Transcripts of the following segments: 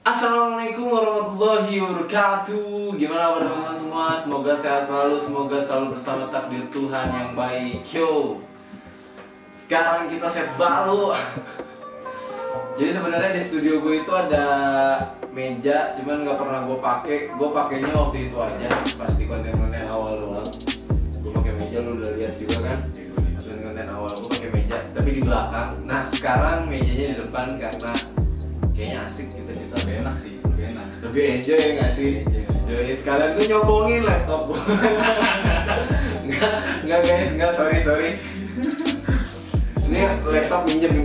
Assalamualaikum warahmatullahi wabarakatuh. Gimana kabar teman-teman semua? Semoga sehat selalu, semoga selalu bersama takdir Tuhan yang baik. Yo, sekarang kita set baru. Jadi sebenarnya di studio gue itu ada meja, cuman nggak pernah gue pakai. Gue pakainya waktu itu aja, pas di konten-konten awal doang. Gue pakai meja, lu udah lihat juga kan? Konten-konten awal gue pakai meja, tapi di belakang. Nah sekarang mejanya di depan karena kayaknya asik gitu kita. Lebih enak sih, lebih enak. Lebih enjoy ya nggak sih? Jadi sekalian tuh nyombongin laptop. Enggak guys, enggak, sorry. Ini laptop minjem.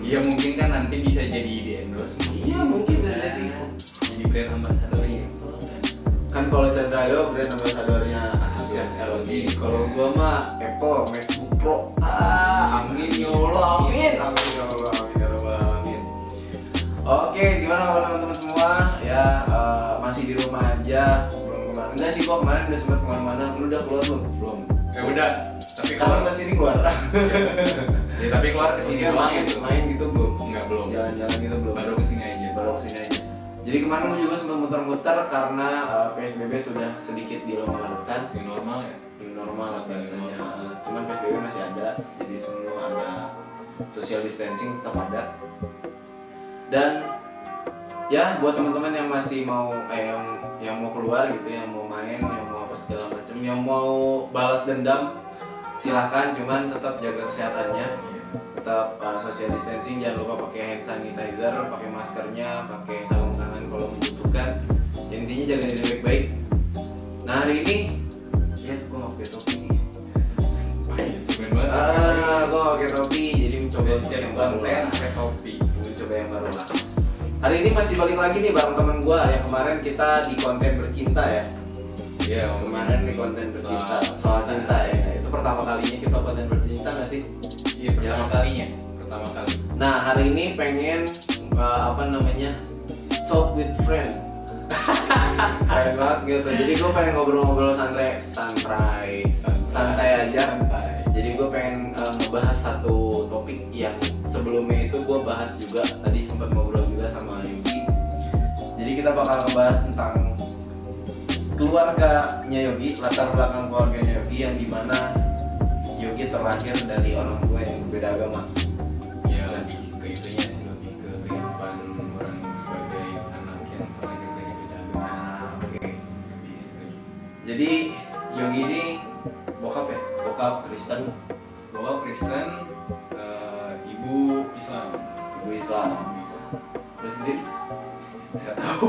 Iya mungkin kan nanti bisa jadi di endorse. Iya mungkin bisa jadi. Jadi brand ambassador-nya. Kan kalau Chandra yo brand ambassadornya Asus ROG. Kalau gua mah Apple MacBook Pro. Amin ya Allah, amin ya Allah, amin ya Rabbal alamin. Oke, gimana kabar teman-teman semua? Ya masih di rumah aja, belum kemana. Enggak sih, kok kemarin udah sempet kemana-mana. Lu udah keluar belum? Ya udah, tapi Kalau keluar kesini keluar. ya, tapi keluar kesini doang gitu. main gitu belum? Enggak, belum. Jalan-jalan gitu belum? Baru kesini aja. Baru kesini aja. Jadi kemarin gue juga sempat muter-muter karena PSBB sudah sedikit dilonggarkan. Yang normal ya. Yang normal lah biasanya. Cuman PSBB masih ada, jadi semua ada social distancing tetap ada. Dan ya buat teman-teman yang masih mau yang mau keluar gitu, yang mau main, yang mau apa segala macam, yang mau balas dendam silahkan, cuman tetap jaga kesehatannya, tetap social distancing, jangan lupa pakai hand sanitizer, pakai maskernya, pakai sarung tangan kalau membutuhkan. Yang intinya jaga diri baik-baik. Nah hari ini ya gue mau pakai topi nih. Keren banget. Gue pakai topi, jadi mencoba Setiap yang baru konten lah. pakai topi. Mencoba yang baru lah. Hari ini masih balik lagi nih bareng temen gue yang kemarin kita di konten bercinta ya. Iya, Kemarin di konten bercinta soal cinta ya. Itu pertama kalinya kita konten bercinta nggak sih? Iya, pertama kalinya. Pertama kali. Nah hari ini pengen talk with friend. Keren banget gitu. Jadi gue pengen ngobrol-ngobrol santai aja. Jadi gue pengen ngebahas satu topik yang sebelumnya itu gue bahas juga. Tadi sempat ngobrol juga sama Yogi. Jadi kita bakal ngebahas tentang keluarganya Yogi, latar belakang keluarganya Yogi, yang dimana Yogi terlahir dari orang tua yang berbeda agama. Ya lebih ke itunya sih, lebih ke kehidupan orang sebagai anak yang terlahir dari beda agama. Nah, oke. Lebih itunya. Jadi Yogi ini bokap Kristen, Bokap Kristen, ibu Islam. ibu Islam. Lu sendiri? Nggak tahu.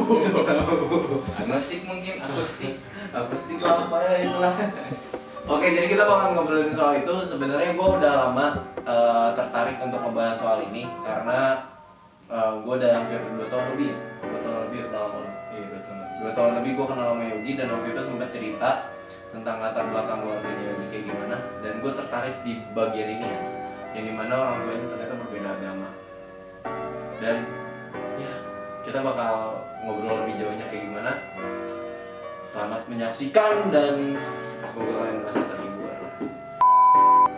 Agnostik mungkin, akustik. Akustik lah apa ya itulah. Oke, jadi kita bakal ngobrolin soal itu. Sebenarnya gue udah lama tertarik untuk ngebahas soal ini karena gue udah hampir 2 tahun lebih kenal sama lo. Iya betul. 2 tahun lebih gue kenal sama Yogi, dan waktu itu sempat cerita tentang latar belakang keluarganya Yogi kayak gimana, dan gue tertarik di bagian ini ya, yang dimana orang tuanya ternyata berbeda agama. Dan ya kita bakal ngobrol lebih jauhnya kayak gimana. Selamat menyaksikan dan semoga kalian merasa terhibur.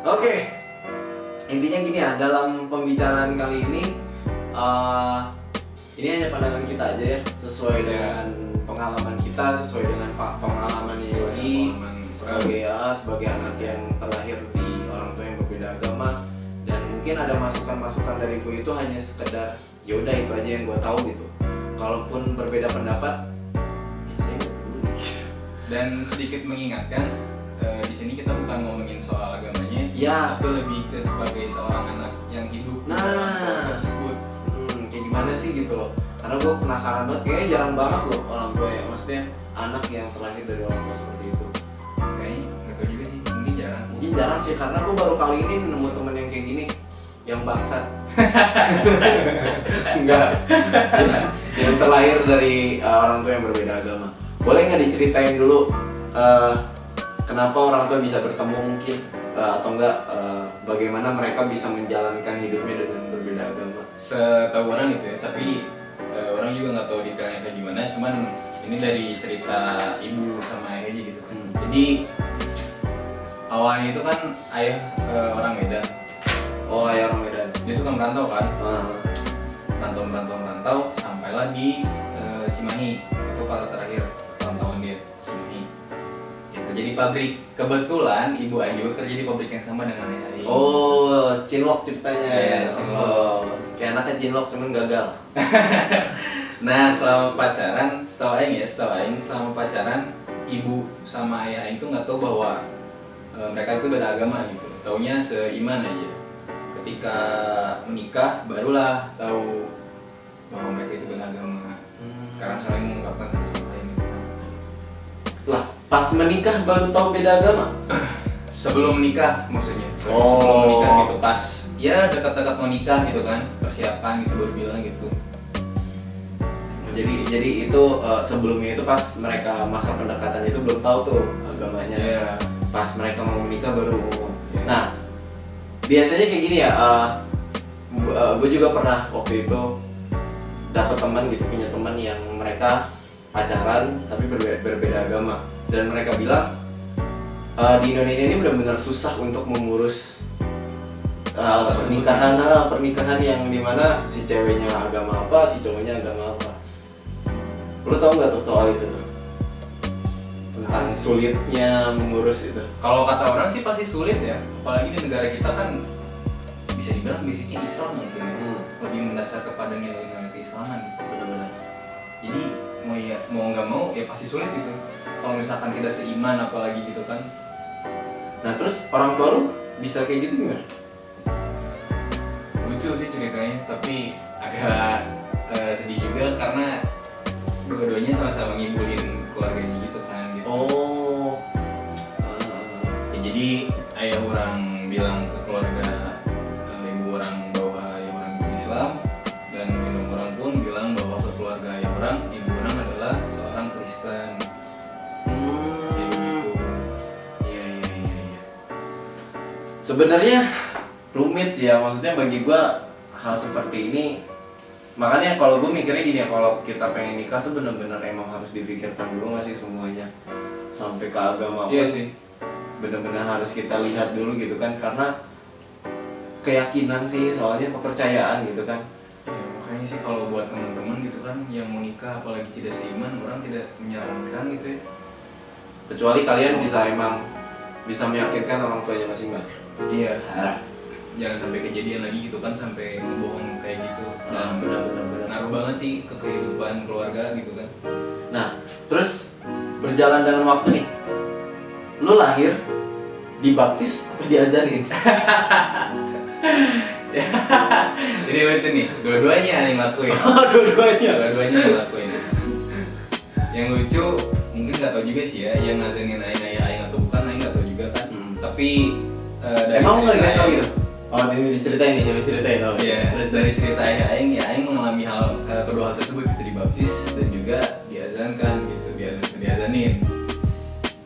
Oke, intinya gini ya, dalam pembicaraan kali ini hanya pandangan kita aja ya, sesuai dengan pengalaman kita, sesuai dengan pengalaman Yogi sebagai anak yang terlahir di orang tua yang berbeda agama. Dan mungkin ada masukan-masukan dari gue itu hanya sekedar ya udah itu aja yang gue tahu gitu. Kalaupun berbeda pendapat, ya saya nggak peduli. Dan sedikit mengingatkan, di sini kita bukan ngomongin soal agamanya, Ya. tapi lebih ke sebagai seorang anak yang hidup di dalam keluarga tersebut. Kayak gimana sih gitu loh. Karena gue penasaran banget, kayaknya jarang banget loh orang tua ya, maksudnya anak yang terlahir dari orang tua seperti itu. Kayaknya nggak tahu juga sih, mungkin jarang sih. Mungkin jarang sih, karena gue baru kali ini nemu temen yang kayak gini, yang bangsat. Enggak. Yang terlahir dari orang tua yang berbeda agama. Boleh nggak diceritain dulu kenapa orang tua bisa bertemu mungkin, atau enggak bagaimana mereka bisa menjalankan hidupnya dengan berbeda agama? Setahu orang gitu ya, tapi orang juga nggak tahu detailnya kayak gimana. Cuman ini dari cerita ibu sama ayah aja gitu kan. Jadi awalnya itu kan ayah orang Medan. Oh, ayah orang Medan. Dia tuh kan merantau kan, merantau sampailah di di Cimahi, itu kota terakhir tahun dia Cimahi. Dia kerja di pabrik. Kebetulan ibu Ayu kerja di pabrik yang sama dengan Ayah Aing. Oh, cinlok ceritanya. Iya, cinlok. Oh, kayak anaknya cinlok cuman gagal. Nah, selama pacaran, setahu Aing selama pacaran ibu sama ayah Aing tuh nggak tahu bahwa mereka itu beda agama gitu. Taunya seiman aja. Ketika menikah barulah tahu bahwa mereka itu beda agama. Karena saling mengungkapkan satu sama lain gitu. Lah, pas menikah baru tahu beda agama. Sebelum menikah maksudnya. Oh. Sebelum menikah gitu, pas ya dekat-dekat mau nikah gitu kan, persiapan gitu baru bilang gitu. Jadi itu sebelumnya itu pas mereka masa pendekatan itu belum tahu tuh agamanya. Iya. Pas mereka mau menikah baru. Iya. Nah, biasanya kayak gini ya. Gue juga pernah waktu itu dapat teman gitu, punya teman yang mereka pacaran tapi berbeda agama, dan mereka bilang di Indonesia ini benar-benar susah untuk mengurus pernikahan yang dimana si ceweknya agama apa, si cowoknya agama apa. Lu tau nggak tuh soal itu tuh? Tentang sulitnya mengurus itu. Kalau kata orang sih pasti sulit ya, apalagi di negara kita kan bisa dibilang basicnya Islam mungkin ya. Lebih mendasar kepada nilai-nilai keislaman. Benar-benar. Jadi mau nggak mau ya pasti sulit gitu. Kalau misalkan tidak seiman apalagi gitu kan. Nah terus orang tua lu bisa kayak gitu gimana? Lucu sih ceritanya, tapi agak sedih juga karena dua-duanya sama-sama ngibulin keluarganya gitu kan gitu. Oh. Ya, jadi ayah orang bilang ke keluarga ibu orang bahwa ayah orang itu Islam, dan ibu orang pun bilang bahwa ke keluarga ayah orang ibu orang adalah seorang Kristen. Kayak begitu. Iya. Sebenarnya rumit sih ya, maksudnya bagi gua hal seperti ini. Makanya kalau gue mikirnya gini ya, kalau kita pengen nikah tuh bener-bener emang harus dipikirkan dulu nggak sih semuanya, sampai ke agama apa. Iya sih. Bener-bener harus kita lihat dulu gitu kan, karena keyakinan sih, soalnya kepercayaan gitu kan. Ya, makanya sih kalau buat teman-teman gitu kan yang mau nikah apalagi tidak seiman, orang tidak menyarankan gitu ya. Kecuali kalian bisa meyakinkan orang tuanya masing-masing. Iya. Jangan sampai kejadian lagi gitu kan, sampai ngebohong kayak gitu. Dan Benar-benar. ngaruh banget sih ke kehidupan keluarga gitu kan. Nah, terus berjalan dengan waktu nih, lu lahir, dibaptis atau diazanin? Jadi lucu nih, dua-duanya yang lakuin. Dua-duanya yang lakuin. Yang lucu mungkin nggak tahu juga sih ya, yang ngazanin ayah atau bukan, ayah nggak tahu juga kan. Tapi Emang nggak dikasih tau gitu? Oh, ini diceritain nih, coba ceritain. Oh, iya, dari cerita ayah Aing mengalami kedua hal tersebut gitu, dibaptis dan juga diazankan gitu, diazanin.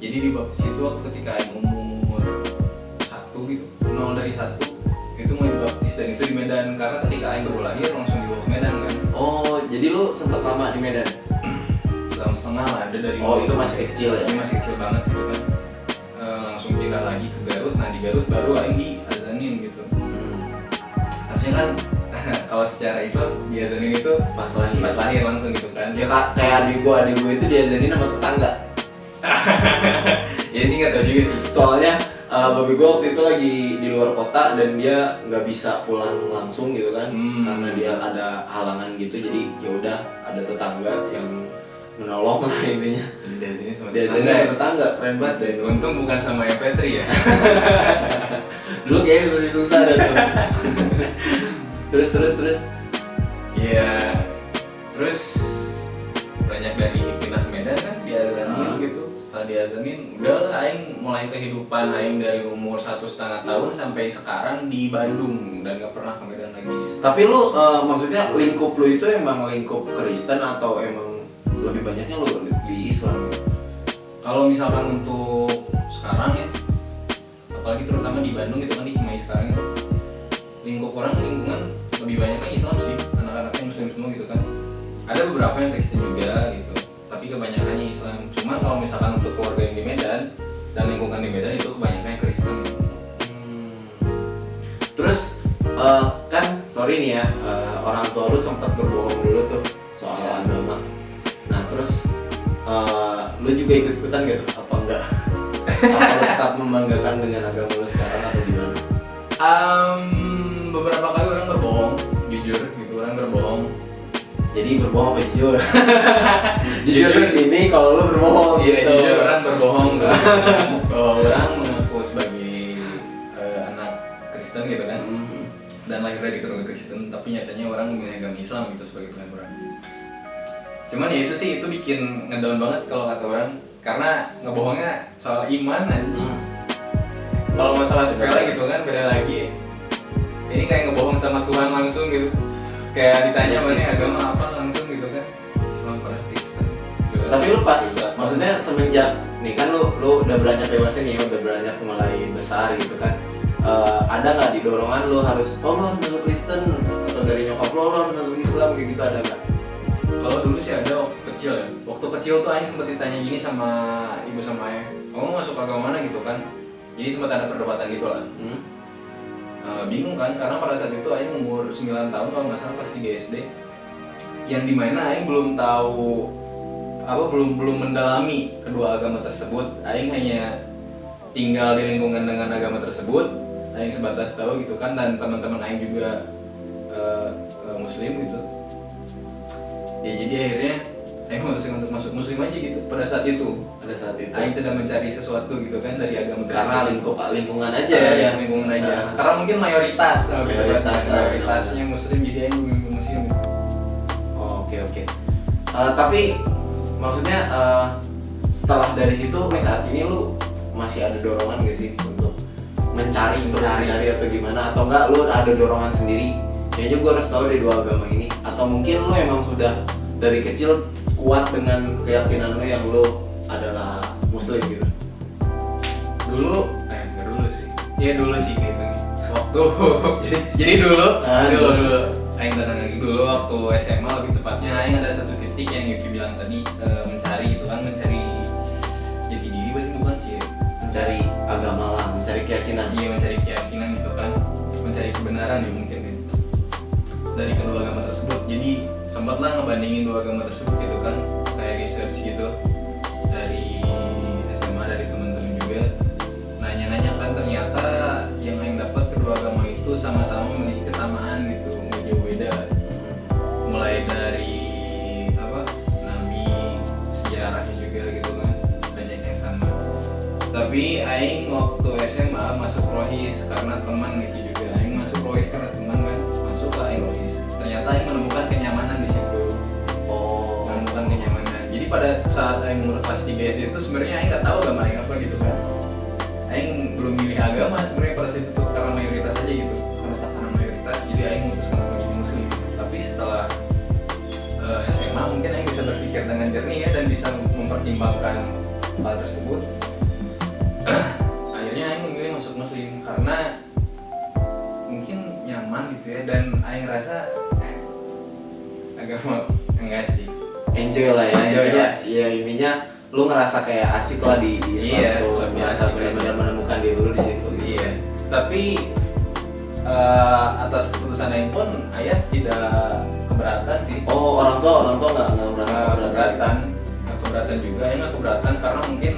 Jadi dibaptis itu waktu ketika Aing umur 1 gitu, 0 dari 1 itu mau dibaptis, dan itu di Medan karena ketika Aing baru lahir langsung dibawa ke Medan kan. Oh, jadi lu sempat lama di Medan? Setengah lah, ada dari Oh, itu masih kecil ya? Ini masih kecil banget gitu kan. Langsung pindah lagi ke Garut, nah di Garut baru Aing diazanin gitu. Harusnya kan kalau secara Islam diazanin itu Pas lahir langsung gitu kan. Ya kayak adik gua itu diazanin sama tetangga. Ya sih nggak tahu juga sih. Soalnya babi gua waktu itu lagi di luar kota dan dia nggak bisa pulang langsung gitu kan, karena dia ada halangan gitu. Jadi ya udah ada tetangga yang menolong lah intinya. Diazanin sama Diazanin sama tetangga, keren banget deh. Untung bukan sama yang Petri ya. Dulu kayaknya masih susah dah tuh. Terus. Iya. Terus banyak dari pindah ke Medan kan diazanin gitu. Setelah diazanin, udahlah Aing mulai kehidupan Aing dari umur 1,5 tahun sampai sekarang di Bandung dan nggak pernah ke Medan lagi. Tapi lu maksudnya lingkup lu itu emang lingkup Kristen atau emang lebih banyaknya lu di Islam? Kalau misalkan untuk sekarang ya, apalagi terutama di Bandung gitu kan, di Cimahi sekarang itu, lingkungan lebih banyaknya Islam sih, anak-anaknya Muslim semua gitu kan. Ada beberapa yang Kristen juga gitu, tapi kebanyakannya Islam. Cuman kalau misalkan untuk keluarga yang di Medan dan lingkungan di Medan itu kebanyakan yang Kristen. Terus kan sorry nih ya, orang tua lu sempat berbohong dulu tuh soal agama lu juga ikut-ikutan gitu apa enggak? Apa lu tetap membanggakan dengan agama lu sekarang atau gimana? Beberapa kali orang berbohong, jujur gitu, orang berbohong. Jadi berbohong apa jujur? Jujur di sini kalau lu berbohong Iya, gitu. jujur orang berbohong bahwa orang mengaku sebagai anak Kristen gitu kan, dan lahir dari keluarga Kristen, tapi nyatanya orang memilih agama Islam gitu sebagai pilihan orang. Cuman ya itu sih, itu bikin ngedown banget kalau kata orang, karena ngebohongnya soal iman aja. Kalau masalah sepele gitu kan beda lagi. Ini kayak ngebohong sama Tuhan langsung gitu. Kayak ditanya mana agama apa langsung gitu kan. Islam pada Kristen. Tapi lu pas, maksudnya semenjak nih kan lu udah beranjak dewasa nih ya, udah beranjak mulai besar gitu kan. Ada nggak di dorongan lu harus lu harus masuk Kristen atau dari nyokap lu harus masuk Islam kayak gitu, ada nggak? Kalau dulu sih ada waktu kecil ya. Waktu kecil tuh Aing sempat ditanya gini sama ibu sama ayah, kamu masuk agama mana gitu kan? Jadi sempat ada perdebatan gitu lah. Bingung kan, karena pada saat itu Aing umur 9 tahun kalau nggak salah, kelas 3 SD. Yang dimana Aing belum tahu belum mendalami kedua agama tersebut. Aing hanya tinggal di lingkungan dengan agama tersebut. Aing sebatas tahu gitu kan, dan teman-teman Aing juga Muslim gitu. Ya jadi akhirnya Aing memutuskan untuk masuk Muslim aja gitu pada saat itu. Pada saat itu Aing sedang mencari sesuatu gitu kan dari agama karena lingkungan aja ya, lingkungan aja. Nah. Karena mungkin mayoritas kalau kita lihat, Mayoritasnya mayoritasnya Muslim, jadi Aing memilih Muslim. Oke. Tapi maksudnya setelah dari situ saat ini lu masih ada dorongan gak sih untuk mencari atau gimana, atau enggak lu ada dorongan sendiri kayaknya gue harus tahu di dua agama ini, atau mungkin lu emang sudah dari kecil kuat dengan keyakinan lu yang lu adalah Muslim gitu? Dulu sih gitu waktu jadi dulu Aing tenang lagi dulu waktu SMA, lebih tepatnya Aing ada satu titik yang Yuki bilang tadi, mencari jati diri, berarti bukan sih ya? Mencari agama lah, mencari keyakinan. Iya, mencari keyakinan gitu kan, mencari kebenaran ya mungkin gitu dari kedua agama tersebut. Jadi sempatlah ngebandingin dua agama tersebut gitu kan, kayak research gitu dari SMA, dari teman-teman juga nanya-nanya kan, ternyata yang Aing dapat kedua agama itu sama-sama memiliki kesamaan gitu, nggak jauh beda. Mulai dari nabi, sejarahnya juga gitu kan, banyak yang sama. Tapi Aing waktu SMA masuk Rohis karena teman gitu juga. Aing masuk Rohis karena teman kan, masuk lah Aing Rohis. Ternyata Aing menemukan kenyamanan di situ. Menemukan kenyamanan. Jadi pada saat Aing umur kelas 3 SD itu sebenarnya Aing nggak tahu agama Aing apa gitu kan. Aing belum milih agama sebenarnya pada saat itu, karena mayoritas aja gitu. Karena mayoritas, jadi Aing memutuskan untuk menjadi Muslim. Tapi setelah SMA mungkin Aing bisa berpikir dengan jernih ya, dan bisa mempertimbangkan hal tersebut. Akhirnya Aing memilih masuk Muslim karena mungkin nyaman gitu ya, dan Aing rasa agama enggak sih, Enjoy lah ya, Enjoy intinya lah. ya intinya lu ngerasa kayak asik lah di Islam. Iya, tuh lebih merasa asik benar-benar aja. menemukan diri lu di situ gitu. Iya, tapi atas keputusan Aing pun ayah tidak keberatan sih. Orang tua nggak merasa Nggak keberatan juga, Aing nggak keberatan karena mungkin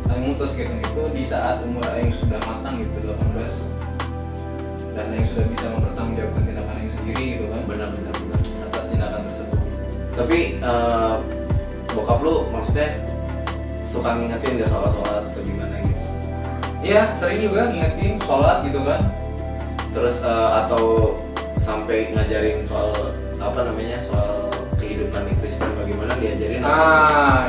Aing memutus gitu itu di saat umur Aing sudah matang gitu, 18, dan Aing sudah bisa mempertanggungjawabkan tindakan Aing sendiri gitu kan, benar-benar. atas tindakan tersebut. Tapi bokap lu maksudnya suka ngingetin gak sholat atau gimana gitu? Iya, sering juga ngingetin sholat gitu kan. Terus atau sampai ngajarin soal soal kehidupan di Kristen bagaimana diajarin?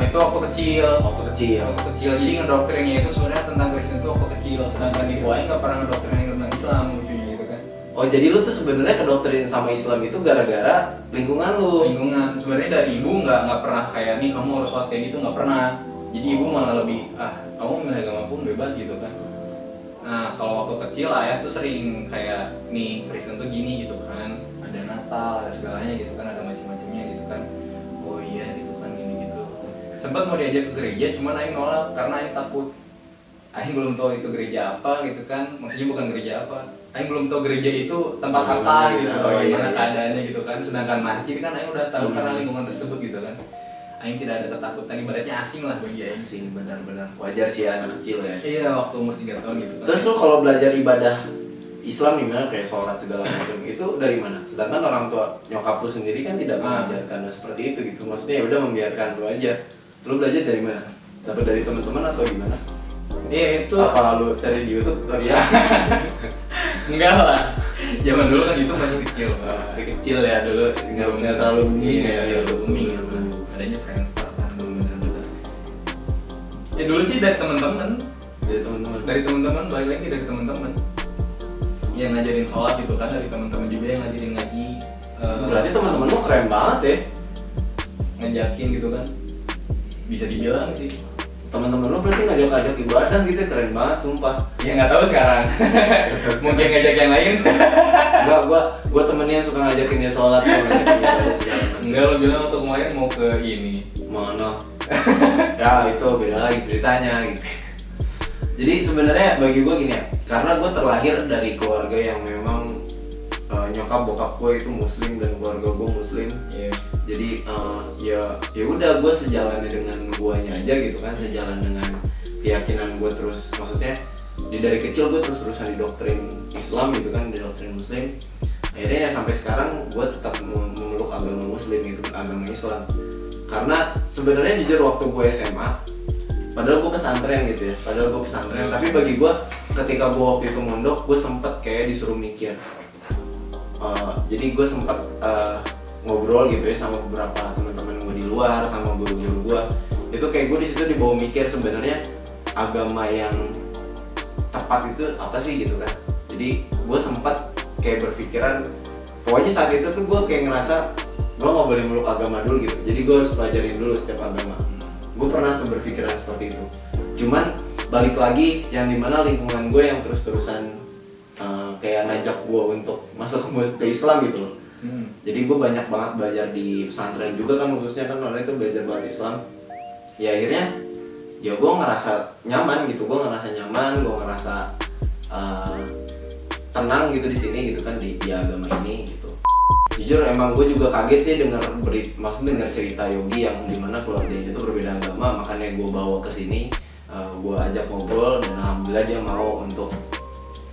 Itu waktu kecil. Waktu kecil. Waktu kecil, jadi ngedoktrinnya itu sebenarnya tentang Kristen itu waktu kecil, sedangkan ibu Aing nggak pernah ngedoktrin tentang Islam, lucunya gitu kan. Oh jadi lu tuh sebenarnya kedoktrin sama Islam itu gara-gara lingkungan lu? Lingkungan, sebenarnya dari ibu nggak pernah kayak nih kamu harus sholat kayak gitu, nggak pernah. Jadi ibu malah lebih kamu milih agama pun bebas gitu kan. Nah kalau waktu kecil ayah tuh sering kayak nih Kristen tuh gini gitu kan, ada Natal, ada segalanya gitu kan, ada macam-macamnya gitu kan. Oh iya gitu kan, gini gitu. Sempat mau diajak ke gereja, cuman Aing nolak karena Aing takut. Aing belum tahu itu gereja apa gitu kan, maksudnya bukan gereja apa. Aing belum tahu gereja itu tempat apa gitu, bagaimana keadaannya gitu kan. Sedangkan masjid kan Aing udah tahu karena lingkungan tersebut gitu kan. aing tidak ada ketakutan, ibaratnya asing lah bagi aing. Asing, benar-benar wajar sih anak kecil ya. Iya, waktu umur 3 tahun gitu kan. Terus lu kalau belajar ibadah Islam gimana, kayak sholat segala macam itu dari mana? Sedangkan orang tua nyokap lu sendiri kan tidak mengajarkan lu seperti itu gitu. Maksudnya ya udah membiarkan lu aja. Lu belajar dari mana? Dapat dari teman-teman atau gimana? Iya itu. Apa lu cari di YouTube tutorial? Enggak lah. Zaman dulu kan itu masih kecil. Masih kecil ya dulu, nggak terlalu booming ya. Iya, booming gitu. Adanya Friendster kan. Benar-benar. Ya dulu sih dari teman-teman. Dari teman-teman, balik lagi dari teman-teman. Yang ngajarin sholat gitu kan, dari teman-teman juga yang ngajarin ngaji. Berarti teman-teman lu keren banget ya. Ngajakin gitu kan. Bisa dibilang sih. Teman-teman lu berarti ngajak-ngajak ibadah gitu, keren banget sumpah. Ya nggak tahu sekarang. Mungkin ngajak yang lain. Enggak, gua temennya yang suka ngajakin dia sholat, ngajakin dia ibadah segala macam. Enggak, lo bilang waktu kemarin mau ke ini. Mana? Ya itu beda lagi ceritanya gitu. Jadi sebenarnya bagi gue gini ya, karena gue terlahir dari keluarga yang memang nyokap bokap gue itu muslim dan keluarga gue muslim. Iya. Jadi ya udah gue sejalan dengan guanya aja gitu kan, sejalan dengan keyakinan gue terus, maksudnya dari kecil gue terus-terusan didoktrin Islam gitu kan, didoktrin muslim. Akhirnya ya sampai sekarang gue tetap memeluk agama muslim gitu, agama Islam. Karena sebenarnya jujur waktu gue SMA, padahal gue pesantren gitu ya, tapi bagi gue ketika gue waktu itu mondok, gue sempet kayak disuruh mikir. Jadi gue sempet ngobrol gitu ya sama beberapa teman-teman gue di luar, sama guru-guru gue. Itu kayak gue di situ dibawa mikir sebenarnya agama yang tepat itu apa sih gitu kan. Jadi gue sempat kayak berpikiran, pokoknya saat itu tuh gue kayak ngerasa gue nggak boleh meluk agama dulu gitu. Jadi gue harus pelajarin dulu setiap agama. Gue pernah tuh berpikiran seperti itu. Cuman balik lagi yang dimana lingkungan gue yang terus-terusan kayak ngajak gue untuk masuk ke Islam gitu loh. Jadi gue banyak banget belajar di pesantren juga kan, khususnya kan orang itu belajar banget Islam. Ya akhirnya ya gue ngerasa nyaman gitu, gue ngerasa tenang gitu di sini gitu kan, di agama ini gitu. Jujur emang gue juga kaget sih dengar cerita Yogi yang dimana keluarganya itu berbeda agama, makanya gue bawa ke sini, gue ajak ngobrol dan alhamdulillah dia mau untuk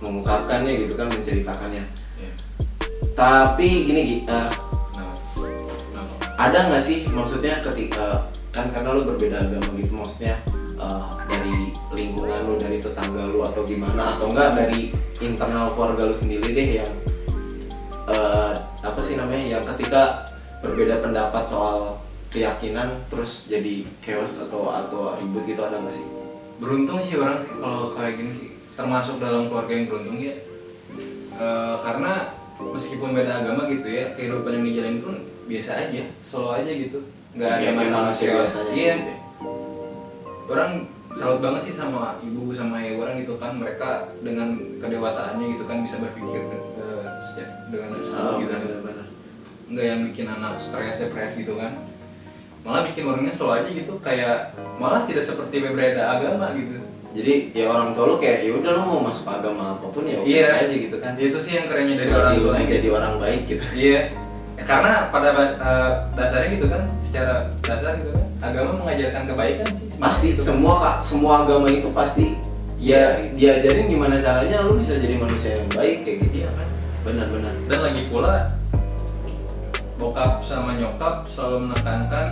mengungkapkannya gitu kan, menceritakannya. Yeah. Tapi gini Gi, Kenapa? ada nggak sih maksudnya ketika kan karena lo berbeda agama gitu, maksudnya dari lingkungan lo, dari tetangga lo atau gimana, atau enggak dari internal keluarga lo sendiri deh yang apa sih namanya, yang ketika berbeda pendapat soal keyakinan terus jadi chaos atau ribut gitu, ada nggak sih? Beruntung sih orang kalau kayak gini sih, termasuk dalam keluarga yang beruntung ya. Karena meskipun beda agama gitu ya, kehidupan yang dijalanin pun biasa aja, slow aja gitu, nggak ada masalah chaos. Iya. Gitu. Orang salut banget sih sama ibu sama ayah orang gitu kan, mereka dengan kedewasaannya gitu kan bisa berpikir dengan gitu, benar-benar. nggak yang bikin anak stres, depresi gitu kan, malah bikin orangnya slow aja gitu, kayak malah tidak seperti berbeda agama gitu. Jadi ya orang tua lu kayak ya udah lu mau masuk agama apapun ya Iya. aja gitu kan. Itu sih yang kerennya dari Selagi orang lu tua mau gitu. jadi orang baik gitu. Iya. Ya, karena pada dasarnya gitu kan, secara dasar gitu kan, agama mengajarkan kebaikan sih. Pasti Gitu. semua agama itu pasti ya diajarin gimana caranya lu bisa jadi manusia yang baik kayak gitu. Iya kan. Benar-benar. Dan lagi pula bokap sama nyokap selalu menekankan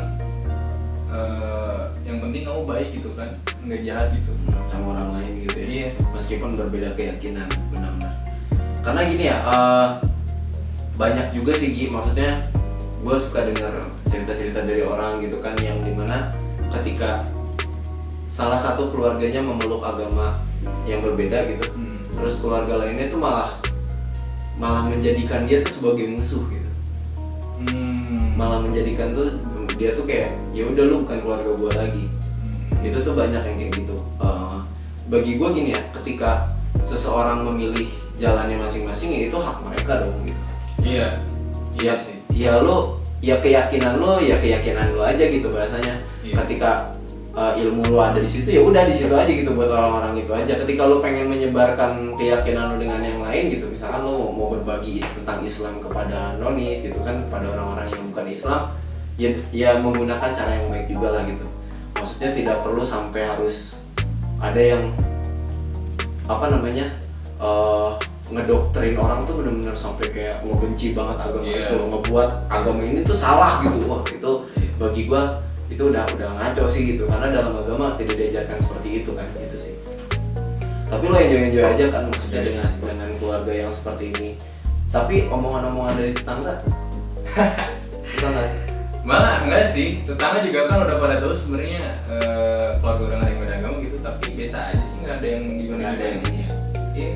yang penting kamu baik gitu kan, nggak jahat gitu Sama orang lain gitu ya. Iya. Meskipun berbeda keyakinan, benar-benar. Karena gini ya, banyak juga sih Gi, maksudnya gue suka dengar cerita-cerita dari orang gitu kan, yang dimana ketika salah satu keluarganya memeluk agama yang berbeda gitu, terus keluarga lainnya tuh malah menjadikan dia tuh sebagai musuh gitu. Malah menjadikan tuh dia tuh kayak ya udah lu bukan keluarga gue lagi. Itu tuh banyak yang kayak gitu. Bagi gue gini ya, ketika seseorang memilih jalannya masing-masing ya itu hak mereka dong gitu. Iya. Ya, ya lu ya keyakinan lu aja gitu bahasanya. Iya. Ketika ilmu lu ada di situ ya udah di situ aja gitu buat orang-orang itu aja. Ketika lu pengen menyebarkan keyakinan lu dengan yang lain gitu, misalkan lu mau berbagi tentang Islam kepada nonis gitu kan, kepada orang-orang yang bukan Islam, ya menggunakan cara yang baik juga lah gitu. Maksudnya tidak perlu sampai harus ada yang apa namanya ngedoktrin orang tuh benar-benar sampai kayak ngebenci banget agama itu, ngebuat agama ini tuh salah gitu. Wah itu bagi gua itu udah ngaco sih gitu, karena dalam agama tidak diajarkan seperti itu kan gitu sih. Tapi lo enjoy aja kan, maksudnya dengan keluarga yang seperti ini. Tapi omongan-omongan dari tetangga suka nggak? Malah enggak sih, tetangga juga kan udah pada tahu sebenarnya keluarga orang ada yang beda agama gitu, tapi biasa aja sih, nggak ada yang gimana. Nggak ada yang ini ya. Iya.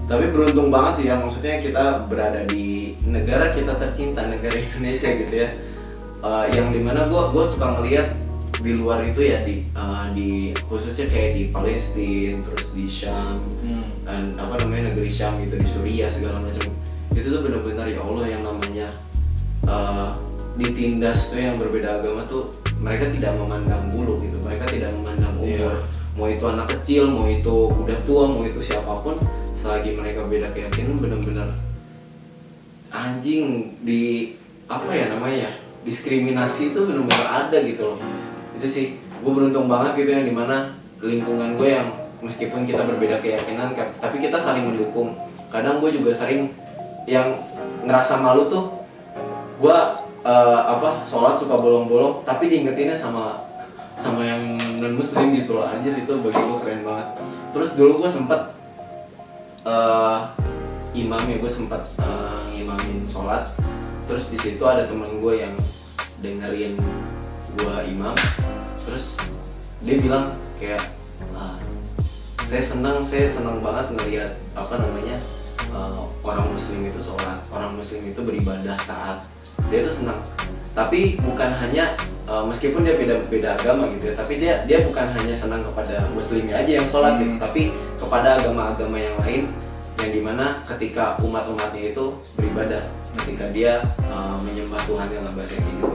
Tapi beruntung banget sih ya, maksudnya kita berada di negara kita tercinta, negara Indonesia gitu ya. Yang dimana gue suka ngeliat di luar itu ya, di khususnya kayak di Palestina, terus di Syam, dan apa namanya negeri Syam gitu, di Suriah segala macam. Itu tuh benar-benar ya Allah yang namanya ditindas tuh yang berbeda agama tuh, mereka tidak memandang bulu gitu, mereka tidak memandang umur. Mau itu anak kecil, mau itu udah tua, mau itu siapapun, selagi mereka beda keyakinan benar-benar anjing di apa ya namanya, diskriminasi itu benar-benar ada gitu loh. Itu sih gue beruntung banget gitu, yang dimana lingkungan gue yang meskipun kita berbeda keyakinan tapi kita saling mendukung. Kadang gue juga sering yang ngerasa malu tuh, gue sholat suka bolong-bolong tapi diingetinnya sama yang non muslim gitu loh. Anjir itu bagi gue keren banget. Terus dulu gue sempet imam ya, gue sempet ngimamin sholat. Terus di situ ada teman gue yang dengerin gue imam, terus dia bilang kayak saya senang banget ngelihat apa namanya orang muslim itu sholat, orang muslim itu beribadah taat. Dia tuh senang, tapi bukan hanya meskipun dia beda agama gitu ya, tapi dia bukan hanya senang kepada muslimnya aja yang sholat gitu, tapi kepada agama-agama yang lain, yang dimana ketika umat-umatnya itu beribadah, ketika dia menyembah Tuhan yang bahasa kayak gitu,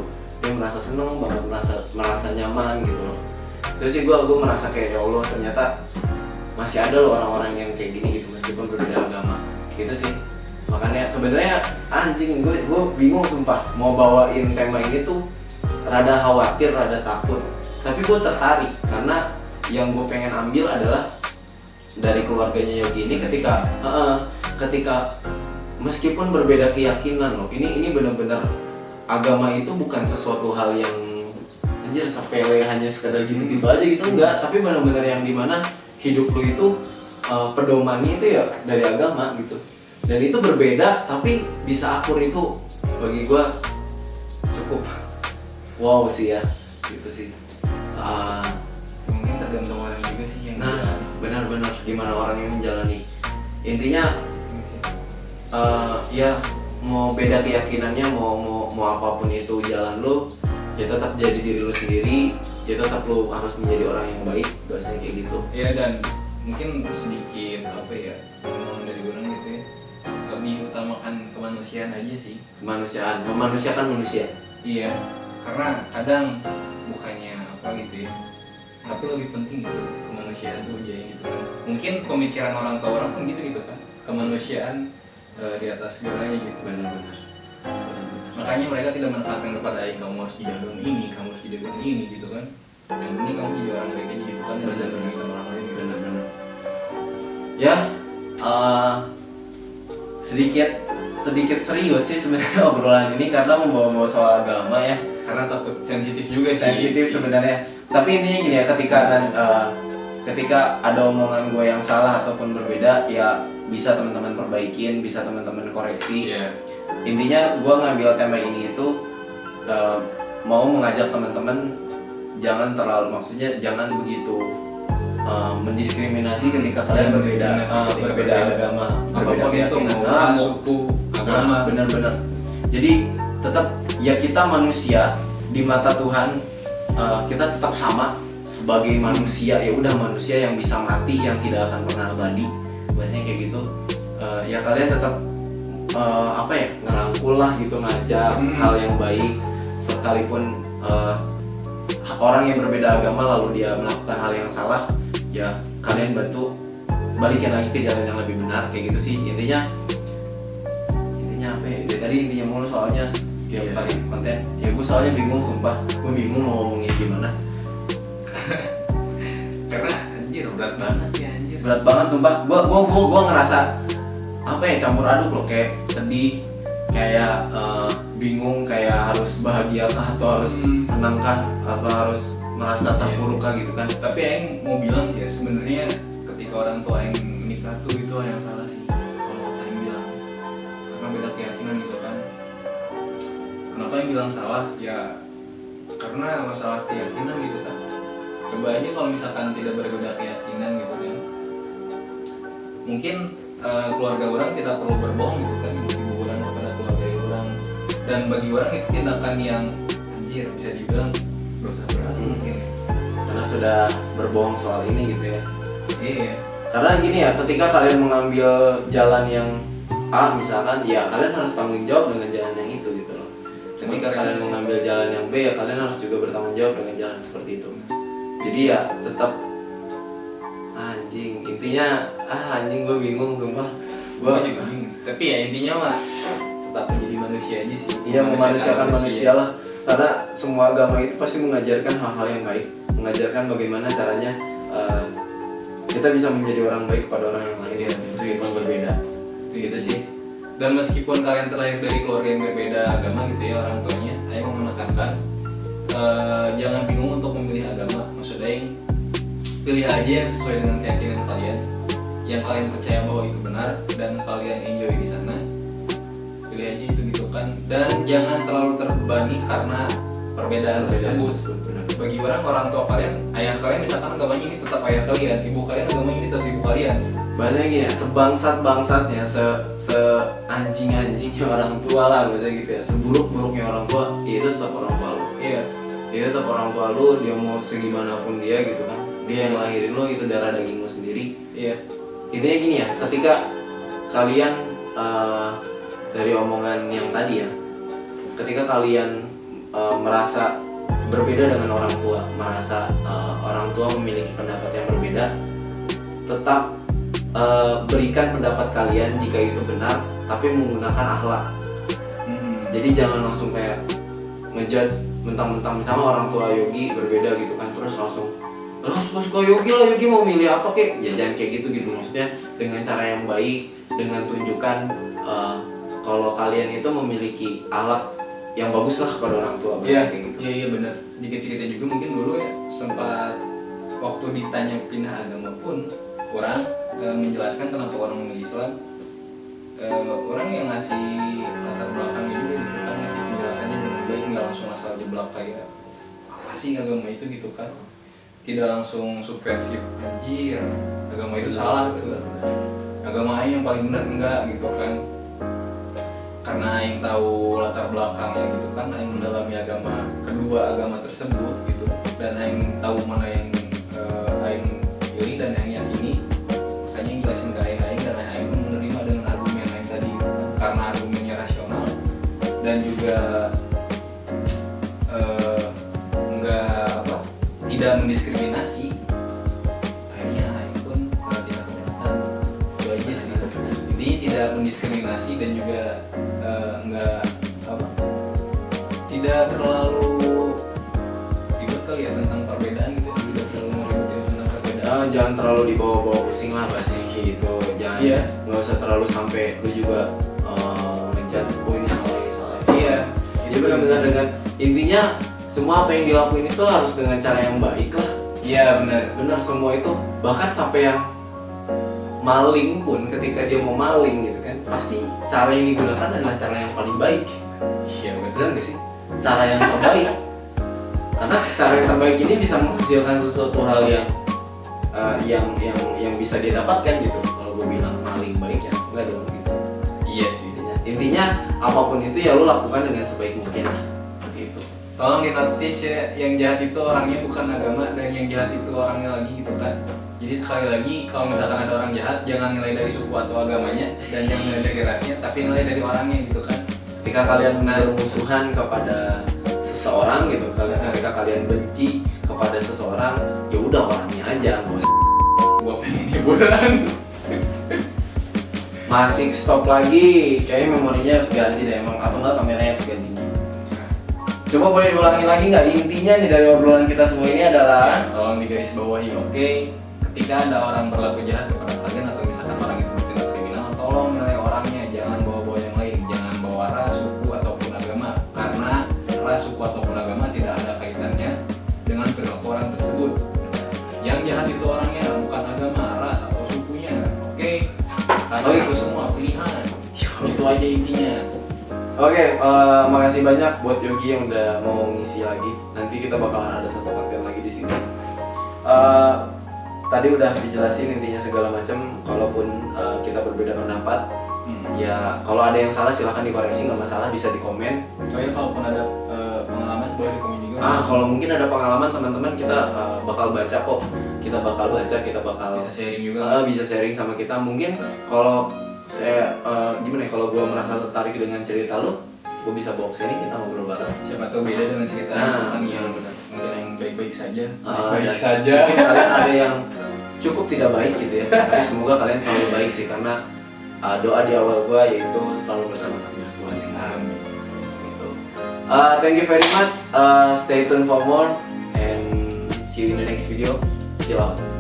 dia merasa senang banget, merasa nyaman gitu loh. Terus sih gue merasa kayak ya Allah, ternyata masih ada loh orang-orang yang kayak gini gitu meskipun berbeda agama gitu sih. Makanya sebenarnya anjing gue bingung sumpah mau bawain tema ini tuh, rada khawatir, rada takut, tapi gue tertarik karena yang gue pengen ambil adalah dari keluarganya Yogi ini ketika meskipun berbeda keyakinan loh, ini benar-benar agama itu bukan sesuatu hal yang anjir sepele hanya sekedar gitu aja gitu, enggak, tapi benar-benar yang dimana hidup lu itu pedomannya itu ya dari agama gitu. Dan itu berbeda tapi bisa akur, itu bagi gue cukup wow sih ya gitu sih. Mungkin tergantung orang juga sih yang benar-benar gimana orang yang menjalani. Intinya ya mau beda keyakinannya, mau apapun itu jalan lu, ya tetap jadi diri lu sendiri, ya tetap lu harus menjadi orang yang baik, bahasanya kayak gitu. Iya, dan mungkin sedikit apa ya, memang dari orang gitu ya, lebih utamakan kemanusiaan aja sih. Kemanusiaan, memanusiakan manusia. Iya, karena kadang bukannya apa gitu ya, tapi lebih penting gitu kemanusiaan tuh aja gitu kan. Mungkin pemikiran orang tua orang pun gitu kan, kemanusiaan di atas segalanya gitu. Benar-benar. Makanya mereka tidak menekankan kepada kamu harus jadi agama ini, kamu harus jadi agama ini gitu kan. Yang penting kamu jadi orang baik aja gitu kan, dan bisa merugikan orang lain gitu. Benar-benar. Ya, sedikit serius sih sebenarnya obrolan ini karena membawa soal agama ya. Karena takut sensitif juga sih. Sensitif sebenarnya. Tapi intinya gini ya, ketika ada omongan gue yang salah ataupun berbeda, ya bisa teman-teman perbaikin, bisa teman-teman koreksi. Yeah. Intinya gue ngambil tema ini itu mau mengajak teman-teman jangan terlalu, maksudnya jangan begitu mendiskriminasi ketika kalian berbeda agama, berbeda keyakinan, suku, agama. Benar-benar. Jadi tetap ya kita manusia di mata Tuhan, kita tetap sama sebagai manusia, ya udah manusia yang bisa mati, yang tidak akan pernah abadi, bahasanya kayak gitu. Ya kalian tetap ngerangkul lah gitu, ngajak hal yang baik, sekalipun orang yang berbeda agama lalu dia melakukan hal yang salah, ya kalian bantu balikin lagi ke jalan yang lebih benar, kayak gitu sih. Intinya apa ya, tadi intinya mulu soalnya tiap kali konten. Ya gue soalnya bingung sumpah, gue bingung mau ngomongnya gimana. Karena anjir berat banget ya anjir. Berat banget sumpah. Gua ngerasa apa ya, campur aduk loh, kayak sedih, kayak bingung, kayak harus bahagia kah atau harus senang kah atau harus merasa terpuruk kah gitu kan. Tapi Aing mau bilang sih ya, sebenarnya ketika orang tua Aing menikah tuh itu yang salah sih kalau Aing bilang, karena beda keyakinan gitu kan. Kenapa Aing bilang salah? Ya karena masalah keyakinan gitu kan. Coba aja kalau misalkan tidak berbeda keyakinan gitu kan, mungkin keluarga orang tidak perlu berbohong gitu kan, ibu orang kepada keluarga orang, dan bagi orang itu tindakan yang anjir bisa dibilang dosa berat mungkin. Karena sudah berbohong soal ini gitu ya. Iya. Karena gini ya, ketika kalian mengambil jalan yang A misalkan, ya kalian harus tanggung jawab dengan jalan yang itu gitu loh. Ketika kalian mengambil jalan yang B, ya kalian harus juga bertanggung jawab dengan jalan seperti itu. Jadi ya tetap anjing, intinya anjing gue bingung sumpah. Gue juga bingung. Tapi ya intinya mah tetap menjadi manusia aja sih. Iya, memanusiakan manusia lah. Karena semua agama itu pasti mengajarkan hal-hal yang baik, mengajarkan bagaimana caranya kita bisa menjadi orang baik kepada orang yang lain, Iya, meskipun berbeda. Gitu sih. Dan meskipun kalian terlahir dari keluarga yang berbeda agama gitu ya orang tuanya, saya mau menekankan jangan bingung untuk memilih agama. Maksudnya pilih aja yang sesuai dengan keyakinan kalian, yang kalian percaya bahwa itu benar dan kalian enjoy di sana. Pilih aja itu gitu kan, dan jangan terlalu terbebani karena perbedaan tersebut. Bagi orang tua kalian, ayah kalian misalkan agamanya ini tetap ayah kalian, ibu kalian agamanya ini tetap ibu kalian. Bahasanya gini ya, sebangsat-bangsatnya, se-anjing-anjingnya orang tua lah, bahasa gitu ya. Seburuk-buruknya orang tua, ya itu tetap orang tua lu. Iya. Dia tetap orang tua lu, dia mau segimanapun dia gitu kan. Dia yang lahirin lu, itu darah daging lu sendiri. Iya. Intinya gini ya, ketika kalian dari omongan yang tadi ya, ketika kalian merasa berbeda dengan orang tua, merasa orang tua memiliki pendapat yang berbeda, tetap berikan pendapat kalian jika itu benar, tapi menggunakan akhlak. Jadi jangan langsung kayak ngejudge mentang-mentang misalnya orang tua Yogi berbeda gitu kan, terus langsung suka Yogi lah, Yogi mau milih apa kek, ya jangan kayak gitu. Maksudnya dengan cara yang baik, dengan tunjukkan kalau kalian itu memiliki alat yang bagus lah kepada orang tua. Iya, kayak gitu. iya benar. Sedikit cerita juga mungkin dulu ya, sempat waktu ditanya pindah agama pun orang menjelaskan kenapa orang memilih Islam. Orang yang ngasih latar belakangnya juga gitu kan, ngasih penjelasannya dengan baik, nggak langsung asal jeblak kayak apa sih agama itu gitu kan. Tidak langsung subversif, anjir agama itu salah gitu. Agama Aing yang paling benar enggak gitu kan. Karena Aing tahu latar belakangnya gitu kan, Aing mendalami agama kedua agama tersebut gitu, dan Aing tahu mana yang Aing pilih dan yang yakini, makanya Aing jelasin ke Aing dan Aing pun menerima dengan argumen Aing tadi gitu kan. Karena argumennya rasional dan juga tidak mendiskriminasi, akhirnya Aing pun tidak keberatan. Itu aja sih, intinya tidak mendiskriminasi dan juga tidak terlalu ribet kali ya tentang perbedaan gitu, tidak terlalu ngeribetin tentang perbedaan. Jangan terlalu dibawa-bawa pusing lah bahasanya kayak gitu. Jangan, nggak usah terlalu sampai lu juga ngejudge ini salah. Iya, jadi benar-benar dengan intinya semua apa yang dilakuin itu harus dengan cara yang baik lah. Iya benar semua itu, bahkan sampai yang maling pun ketika dia mau maling gitu kan, pasti cara yang digunakan adalah cara yang paling baik. Iya benar nggak sih? Cara yang terbaik. Karena cara yang terbaik ini bisa menghasilkan sesuatu hal yang bisa dia dapatkan gitu. Kalau gue bilang maling baik ya enggak dong gitu. Iya sih. Intinya apapun itu ya lu lakukan dengan sebaik mungkin lah. Seperti itu. Tolong dinotis ya, yang jahat itu orangnya bukan agama, dan yang jahat itu orangnya lagi gitu kan. Jadi sekali lagi, kalau misalkan ada orang jahat, jangan nilai dari suku atau agamanya, dan jangan nilai dari rasnya, tapi nilai dari orangnya gitu kan. Ketika kalian bermusuhan kepada seseorang gitu, ketika kalian benci kepada seseorang, ya udah orangnya aja, nggak usah. Gua pengen hiburan. Masih stop lagi, kayaknya memorinya harus ganti deh emang, atau enggak kameranya harus ganti. Coba boleh diulangi lagi nggak intinya nih dari obrolan kita semua ini adalah Tolong digarisbawahi, oke? Ketika ada orang berlaku jahat kepada kalian atau misalkan orang itu bertindak kriminal, tolong nilai orangnya, jangan bawa-bawa yang lain, jangan bawa ras, suku ataupun agama, karena ras, suku ataupun agama tidak ada kaitannya dengan perilaku orang tersebut. Yang jahat itu orangnya, bukan agama, ras atau sukunya, oke? Karena itu semua pilihan. Itu aja intinya. Oke, makasih banyak buat Yogi yang udah mau ngisi lagi. Nanti kita bakalan ada satu konten lagi di sini. Tadi udah dijelasin intinya segala macam. Kalaupun kita berbeda pendapat, ya kalau ada yang salah silahkan dikoreksi, nggak masalah, bisa di komen. Oh ya, kalaupun ada pengalaman boleh di komen juga. Kalau mungkin ada pengalaman teman-teman kita bakal baca kok. Kita bakal baca, kita bakal Bisa sharing juga. bisa sharing sama kita. Mungkin kalau saya gimana ya, kalau gue merasa tertarik dengan cerita lu, gue bisa bawa kesini, kita ngobrol bareng. Siapa tahu beda dengan cerita orang yang mungkin yang baik-baik saja. Ya, saja. mungkin kalian ada yang cukup tidak baik gitu ya, tapi semoga kalian selalu baik sih, karena doa di awal gue yaitu selalu bersama kami Tuhan yang Maha. Gitu. Thank you very much. Stay tuned for more and see you in the next video. Silakan.